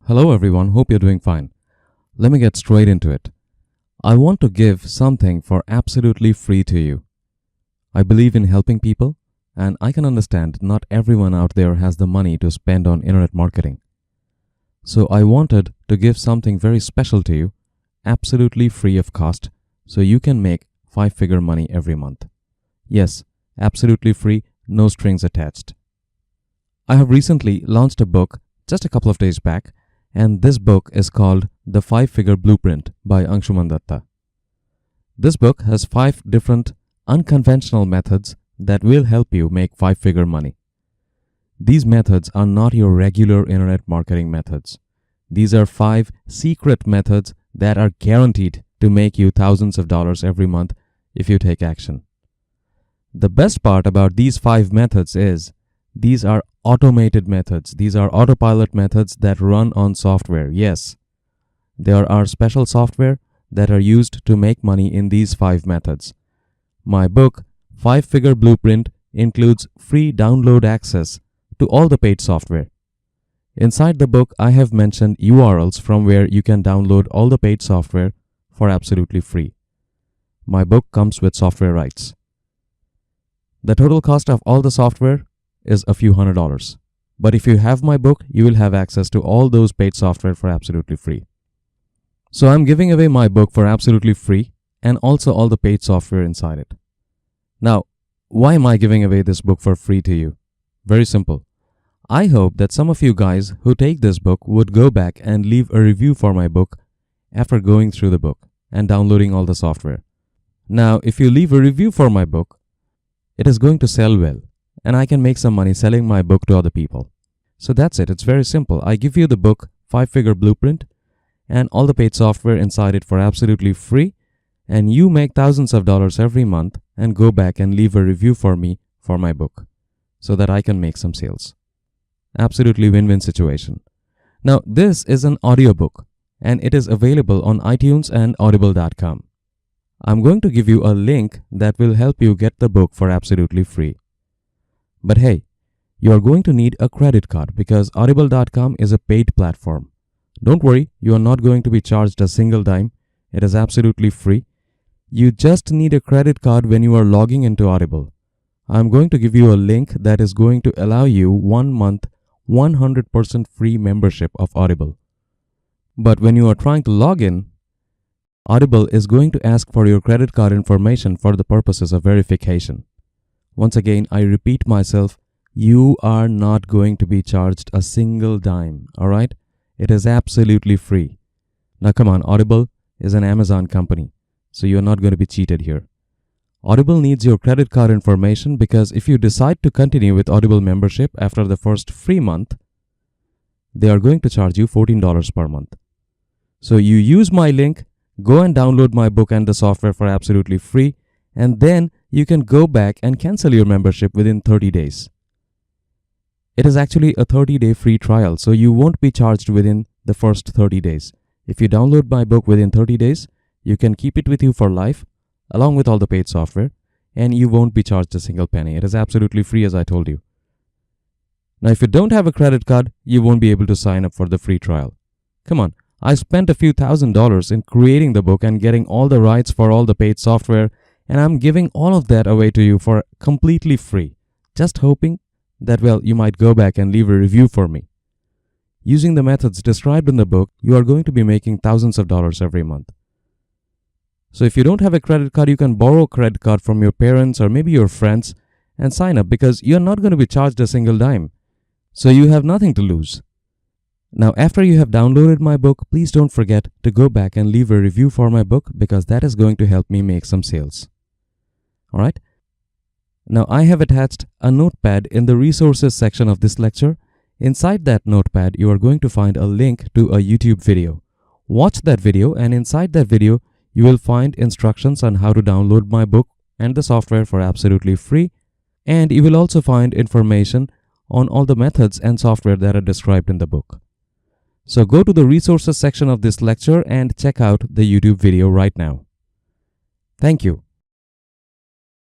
Hello everyone, hope you're doing fine. Let me get straight into it. I want to give something for absolutely free to you. I believe in helping people, and I can understand not everyone out there has the money to spend on internet marketing. So I wanted to give something very special to you, absolutely free of cost, so you can make 5-figure money every month. Yes, absolutely free, no strings attached. I have recently launched a book just a couple of days back, and this book is called The 5-Figure Blueprint by Anshuman Datta. This book has 5 different unconventional methods that will help you make 5-figure money. These methods are not your regular internet marketing methods. These are 5 secret methods that are guaranteed to make you thousands of dollars every month if you take action. The best part about these 5 methods is these are automated methods. These are autopilot methods that run on software. Yes, there are special software that are used to make money in these 5 methods. My book, 5-Figure Blueprint, includes free download access to all the paid software. Inside the book, I have mentioned URLs from where you can download all the paid software for absolutely free. My book comes with software rights. The total cost of all the software is a few $100s. But if you have my book, you will have access to all those paid software for absolutely free. So I'm giving away my book for absolutely free and also all the paid software inside it. Now, why am I giving away this book for free to you? Very simple. I hope that some of you guys who take this book would go back and leave a review for my book after going through the book and downloading all the software. Now, if you leave a review for my book, it is going to sell well, and I can make some money selling my book to other people. So that's it. It's very simple. I give you the book 5-Figure Blueprint and all the paid software inside it for absolutely free, and you make thousands of dollars every month and go back and leave a review for me for my book so that I can make some sales. Absolutely win-win situation. Now, this is an audiobook and it is available on iTunes and audible.com. I'm going to give you a link that will help you get the book for absolutely free. But hey, you are going to need a credit card because audible.com is a paid platform. Don't worry, you are not going to be charged a single dime. It is absolutely free. You just need a credit card when you are logging into Audible. I'm going to give you a link that is going to allow you 1 month 100% free membership of Audible. But when you are trying to log in, Audible is going to ask for your credit card information for the purposes of verification. Once again, I repeat myself, you are not going to be charged a single dime, alright? It is absolutely free. Now come on, Audible is an Amazon company, so you're not going to be cheated here. Audible needs your credit card information because if you decide to continue with Audible membership after the first free month, they are going to charge you $14 per month. So you use my link, go and download my book and the software for absolutely free, and then you can go back and cancel your membership within 30 days. It is actually a 30-day free trial, so you won't be charged within the first 30 days. If you download my book within 30 days, you can keep it with you for life, along with all the paid software, and you won't be charged a single penny. It is absolutely free, as I told you. Now, if you don't have a credit card, you won't be able to sign up for the free trial. Come on, I spent a few $1,000s in creating the book and getting all the rights for all the paid software, and I'm giving all of that away to you for completely free, just hoping that, well, you might go back and leave a review for me. Using the methods described in the book, you are going to be making thousands of dollars every month. So if you don't have a credit card, you can borrow a credit card from your parents or maybe your friends and sign up because you're not going to be charged a single dime. So you have nothing to lose. Now, after you have downloaded my book, please don't forget to go back and leave a review for my book because that is going to help me make some sales. Alright? Now, I have attached a notepad in the resources section of this lecture. Inside that notepad, you are going to find a link to a YouTube video. Watch that video, and inside that video, you will find instructions on how to download my book and the software for absolutely free. And you will also find information on all the methods and software that are described in the book. So go to the resources section of this lecture and check out the YouTube video right now. Thank you.